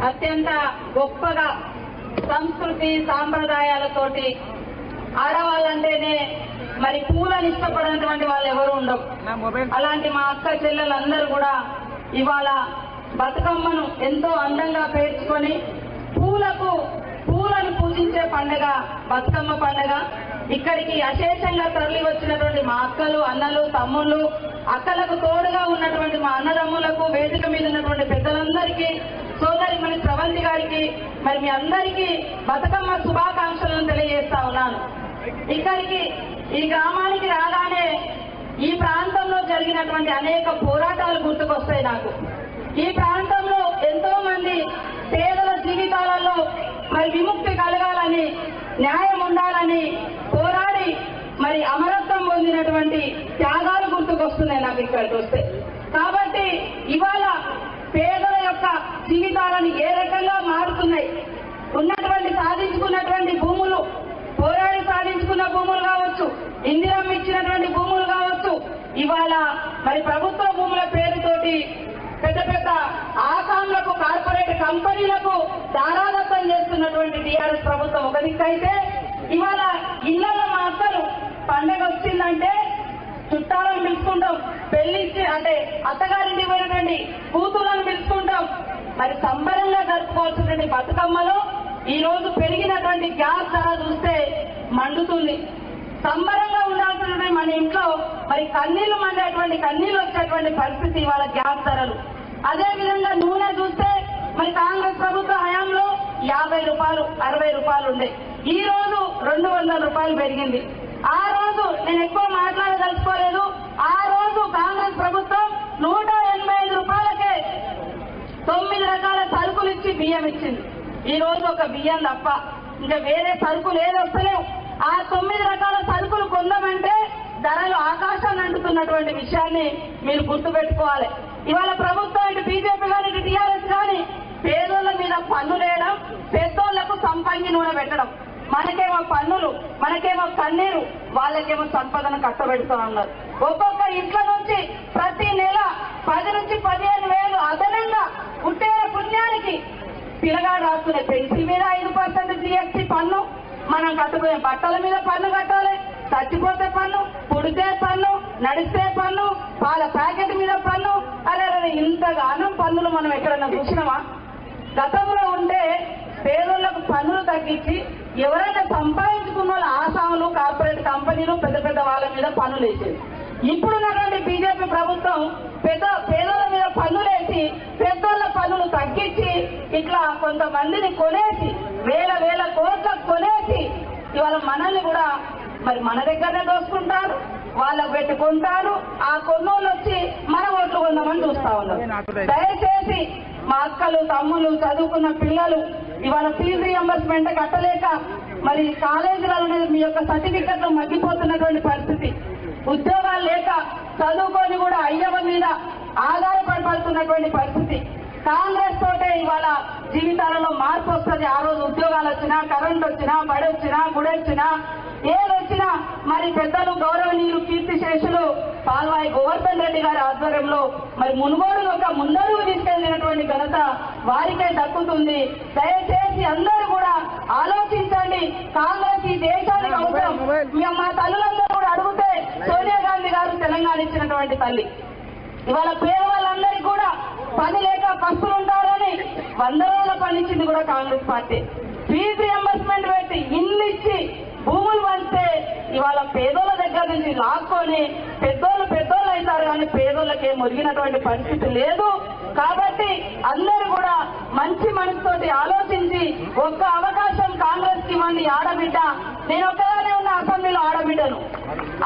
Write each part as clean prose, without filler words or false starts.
అత్యంత గొప్పగా సంస్కృతి సాంప్రదాయాలతోటి ఆడవాళ్ళంటేనే మరి పూలను ఇష్టపడినటువంటి వాళ్ళు ఎవరు ఉండరు. అలాంటి మా అక్క చెల్లెలందరూ కూడా ఇవాళ బతుకమ్మను ఎంతో అందంగా పేర్చుకొని పూలను పూజించే పండుగ బతుకమ్మ పండుగ. ఇక్కడికి అశేషంగా తరలి వచ్చినటువంటి మా అక్కలు, అన్నలు, తమ్ముళ్ళు, అక్కలకు తోడుగా ఉన్నటువంటి మా అన్నదమ్ములకు, వేదిక మీద ఉన్నటువంటి పెద్దలందరికీ, సోదరి మన స్రవంతి గారికి, మరి మీ అందరికీ బతుకమ్మ శుభాకాంక్షలను తెలియజేస్తా ఉన్నాను. ఇక్కడికి ఈ గ్రామానికి రాగానే ఈ ప్రాంతంలో జరిగినటువంటి అనేక పోరాటాలు గుర్తుకొస్తాయి నాకు. ఈ ప్రాంతంలో ఎంతో మంది పేదల జీవితాలలో మరి విముక్తి కలగాలని, న్యాయం ఉండాలని పోరాడి మరి అమరత్వం పొందినటువంటి త్యాగాలు గుర్తుకొస్తున్నాయి నాకు ఇక్కడికి వస్తే. కాబట్టి ఇవాళ పేదల యొక్క జీవితాలను ఏ రకంగా మారుతున్నాయి, ఉన్నటువంటి సాధించుకున్నటువంటి భూములు, పోరాడి సాధించుకున్న భూములు కావచ్చు, ఇందిరమ్మ ఇచ్చినటువంటి భూములు కావచ్చు, ఇవాళ మరి ప్రభుత్వ భూముల పేరుతోటి పెద్ద పెద్ద ఆసాంలకు, కార్పొరేట్ కంపెనీలకు దారాదత్తం చేస్తున్నటువంటి టీఆర్ఎస్ ప్రభుత్వం ఒక దిక్కైతే, ఇవాళ ఇళ్లలో మా అక్కలు పండగ వచ్చిందంటే చుట్టాలను పిలుచుకుంటాం, పెళ్లిచ్చి అంటే అత్తగారింటి పోయినటువంటి కూతుళ్ళను పిలుచుకుంటాం. మరి సంబరంగా జరుపుకోవాల్సినటువంటి బతుకమ్మలో ఈ రోజు పెరిగినటువంటి గ్యాస్ ధర చూస్తే మండుతుంది. సంబరంగా ఉండాల్సినటువంటి మన ఇంట్లో మరి కన్నీళ్లు మండేటువంటి, కన్నీళ్లు వచ్చేటువంటి పరిస్థితి ఇవాళ గ్యాస్ ధరలు. అదే విధంగా నూనె చూస్తే మరి కాంగ్రెస్ ప్రభుత్వ హయాంలో 50 రూపాయలు, 60 రూపాయలు ఉండే, ఈ రోజు 200 రూపాయలు పెరిగింది. ఆ రోజు నేను ఎక్కువ మాట్లాడదలుచుకోలేదు. ఆ రోజు కాంగ్రెస్ ప్రభుత్వం 185 రూపాయలకే 9 రకాల సరుకులు ఇచ్చి బియ్యం ఇచ్చింది. ఈ రోజు ఒక బియ్యం తప్ప ఇంకా వేరే సరుకులు ఏది వస్తలేవు. ఆ 9 రకాల సరుకులు కొందామంటే ధరలు ఆకాశాన్ని అంటుతున్నటువంటి విషయాన్ని మీరు గుర్తుపెట్టుకోవాలి. ఇవాళ ప్రభుత్వం ఇటు బీజేపీ కానీ ఇటు టీఆర్ఎస్ కానీ పేదోళ్ల మీద పన్నులేయడం, పెద్దోళ్లకు సంపంగి నూనె పెట్టడం, మనకేమో పన్నులు, మనకేమో కన్నీరు, వాళ్ళకేమో సంపదను కట్టబెడుతూ ఉన్నారు. ఒక్కొక్క ఇంట్లో నుంచి ప్రతి నెల 10 నుంచి 15 వేలు అదనంగా పుట్టే పుణ్యానికి పిల్లగాడు రాసుకునే పెన్సిల్ మీద 5% జీఎస్టీ పన్ను, మనం కట్టుకునే బట్టల మీద పన్ను కట్టాలి, చచ్చిపోతే పన్ను, పుడితే పన్ను, నడిస్తే పన్ను, పాల ప్యాకెట్ మీద పన్ను. అరే ఇంతగానం పన్నులు మనం ఎక్కడన్నా చూసినామా? గతంలో ఉంటే పేదోళ్లకు పన్నులు తగ్గించి ఎవరైనా సంపాదించుకున్న వాళ్ళ ఆసాములు, కార్పొరేట్ కంపెనీలు, పెద్ద పెద్ద వాళ్ళ మీద పన్నులు వేసేది. ఇప్పుడున్నటువంటి బీజేపీ ప్రభుత్వం పేదోళ్ల మీద పన్నులేసి పెద్దోళ్ల పన్నులు తగ్గించి ఇట్లా కొంతమందిని కొనేసి వేల కోట్లకు కొనేసి ఇవాళ మనల్ని కూడా మరి మన దగ్గరనే దోసుకుంటారు, వాళ్ళకు పెట్టుకుంటారు. ఆ కొన్నోళ్ళు వచ్చి మన ఓట్లు కొందామని చూస్తా ఉన్నారు. దయచేసి మా అక్కలు, తమ్ములు, చదువుకున్న పిల్లలు ఇవాళ ఫీజు రియంబర్స్మెంట్ కట్టలేక మరి కాలేజీలలో మీ యొక్క సర్టిఫికెట్లు మగ్గిపోతున్నటువంటి పరిస్థితి, ఉద్యోగాలు లేక చదువుకొని కూడా అయ్యవ మీద ఆధారపడిపడుతున్నటువంటి పరిస్థితి. కాంగ్రెస్ తోటే ఇవాళ జీవితాలలో మార్పు వస్తుంది. ఆ రోజు ఉద్యోగాలు వచ్చినా, కరెంట్ వచ్చినా, బడి వచ్చినా, గుడి వచ్చినా, ఏదొచ్చినా మరి పెద్దలు గౌరవనీయులు కీర్తిశేషులు పాల్వాయి గోవర్ధన్ రెడ్డి గారి ఆధ్వర్యంలో మరి మునుగోడు ఒక ముందడుగు తీసుకెళ్లినటువంటి ఘనత వారికే దక్కుతుంది. దయచేసి అందరూ కూడా ఆలోచించండి. కాంగ్రెస్ ఈ దేశానికి అవసరం. మా తల్లులందరూ కూడా అడిగితే సోనియా గాంధీ గారు తెలంగాణ ఇచ్చినటువంటి తల్లి. ఇవాళ పేదవాళ్ళందరికీ కూడా పని లేక పస్తులు ఉంటారని 100 రోజుల పని ఇచ్చింది కూడా కాంగ్రెస్ పార్టీ. ఫీజు రియంబర్స్మెంట్ పెట్టి ఇల్లు ఇచ్చి భూములు పంచితే ఇవాళ పేదోళ్ళ దగ్గర నుంచి లాక్కొని పెద్దోళ్ళు అవుతారు కానీ పేదోళ్ళకి మురిగినటువంటి పరిస్థితి లేదు. కాబట్టి అందరూ కూడా మంచి మనసుతోటి ఆలోచించి ఒక్క అవకాశం కాంగ్రెస్ కి ఇవ్వండి. ఆడబిడ్డ, నేను ఒక్కదానే ఉన్న అసెంబ్లీలో ఆడబిడ్డను,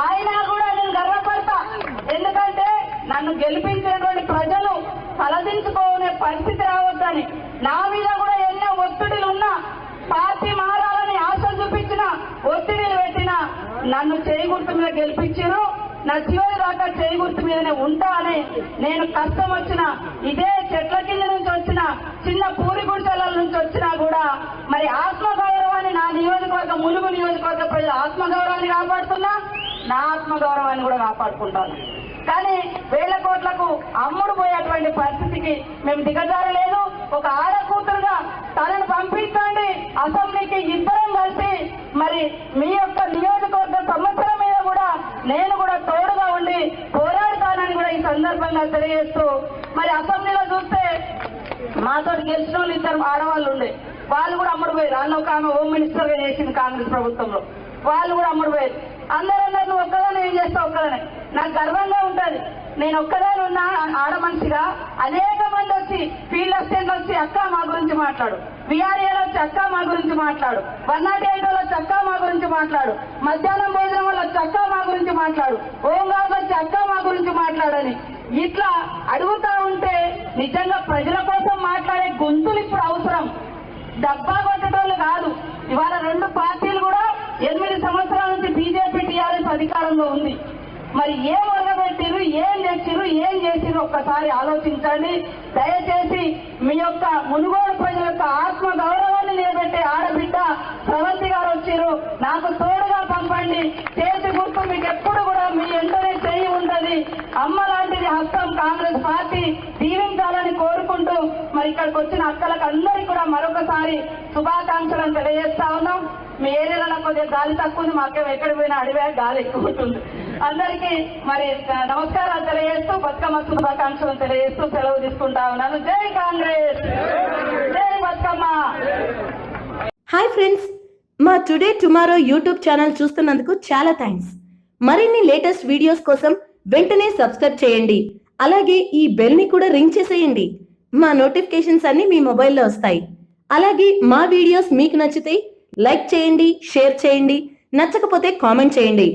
అయినా కూడా నేను గర్వపడతా. ఎందుకంటే నన్ను గెలిపించినటువంటి ప్రజలు తలదించుకోనే పరిస్థితి రావద్దని, నా మీద కూడా ఎన్నో ఒత్తిడిలు ఉన్నా, పార్టీ మారాలని ఆశలు చూపించిన, ఒత్తిడిలు పెట్టిన, నన్ను చేయి గుర్తు మీద గెలిపించారు. నా చివరి దాకా చేయి గుర్తు మీదనే ఉంటా అని నేను కష్టం వచ్చిన, ఇదే చెట్ల కింద నుంచి వచ్చిన, చిన్న పూరి గుడిసెల నుంచి వచ్చినా కూడా మరి ఆత్మగౌరవాన్ని, నా నియోజకవర్గ ములుగు నియోజకవర్గ ప్రజల ఆత్మగౌరవాన్ని కాపాడుతున్నా, నా ఆత్మగౌరవాన్ని కూడా కాపాడుకుంటాను. కానీ వేల కోట్లకు అమ్ముడు పోయేటువంటి పరిస్థితికి మేము దిగజారలేదు. ఒక ఆడ కూతురుగా తనను పంపించండి అసెంబ్లీకి, ఇద్దరం కలిసి మరి మీ యొక్క నియోజకవర్గ సమస్యల మీద కూడా నేను కూడా తోడుగా ఉండి పోరాడతానని కూడా ఈ సందర్భంగా తెలియజేస్తూ, మరి అసెంబ్లీలో చూస్తే మాతో గెలిచిన వాళ్ళు ఇద్దరు ఆడవాళ్ళు ఉండే, వాళ్ళు కూడా అమ్ముడు పోయారు. అన్న ఒక ఆమె హోమ్ మినిస్టర్ గా చేసింది కాంగ్రెస్ ప్రభుత్వంలో, వాళ్ళు కూడా అమ్ముడు పోయారు. అందరూ నువ్వు ఒక్కదాన్ని ఏం చేస్తావు, ఒక్కదానే. నాకు గర్వంగా ఉంటది, నేను ఒక్కదాని ఉన్న ఆడ మనిషిగా అనేక మంది వచ్చి ఫీల్డ్ అసిస్టెంట్ వచ్చి అక్క మా గురించి మాట్లాడు, విఆర్ఏలు వచ్చి అక్క మా గురించి మాట్లాడు, 108 వచ్చి అక్క మా గురించి మాట్లాడు, మధ్యాహ్నం భోజనం వల్ల వచ్చి అక్క మా గురించి మాట్లాడు, హోంగార్డ్ వచ్చి అక్క మా గురించి మాట్లాడని ఇట్లా అడుగుతా ఉంటే నిజంగా ప్రజల కోసం మాట్లాడే గొంతులు ఇప్పుడు అవసరం. డబ్బా కొట్టేటోళ్ళు కాదు. ఇవాళ 2 పార్టీలు కూడా 8 సంవత్సరాల నుంచి బీజేపీ టీఆర్ఎస్ అధికారంలో ఉంది. మరి ఏం ఒరగబెట్టిరు, ఏం తెచ్చిరు, ఏం చేసిరు ఒక్కసారి ఆలోచించండి. దయచేసి మీ యొక్క మునుగోడు ప్రజల యొక్క ఆత్మ గౌరవాన్ని నిలబెట్టే ఆడబిడ్డ స్రవంతి గారు వచ్చిరు, నాకు తోడుగా పంపండి. చేతి గుర్తు మీకు ఎప్పుడు కూడా మీ వెంటనే చేయి ఉంటది. అమ్మ లాంటిది హస్తం కాంగ్రెస్ పార్టీ దీవించాలని కోరుకుంటూ మరి ఇక్కడికి వచ్చిన అక్కలకు అందరికీ కూడా మరొకసారి శుభాకాంక్షలను తెలియజేస్తా ఉన్నాం. మీ ఏరియాలో కొద్దిగా గాలి తక్కువ ఉంది, మాకేం ఎక్కడ పోయినా అడివే గాలి ఎక్కువ ఉంటుంది. అందరికీ మరి నమస్కారాలు తెలియజేస్తూ బతుకమ్మ శుభాకాంక్షలు తెలియజేస్తూ సెలవు తీసుకుంటా ఉన్నాను. జై కాంగ్రెస్, జై బతుకమ్మ. హాయ్ ఫ్రెండ్స్, మా టుడే టుమారో యూట్యూబ్ ఛానల్ చూస్తున్నందుకు చాలా థ్యాంక్స్. మరిన్ని లేటెస్ట్ వీడియోస్ కోసం వెంటనే సబ్స్క్రైబ్ చేయండి. అలాగే ఈ బెల్ ని కూడా రింగ్ చేసేయండి. మా నోటిఫికేషన్స్ అన్ని మీ మొబైల్లో వస్తాయి. అలాగే మా వీడియోస్ మీకు నచ్చితే లైక్ చేయండి, షేర్ చేయండి, నచ్చకపోతే కామెంట్ చేయండి.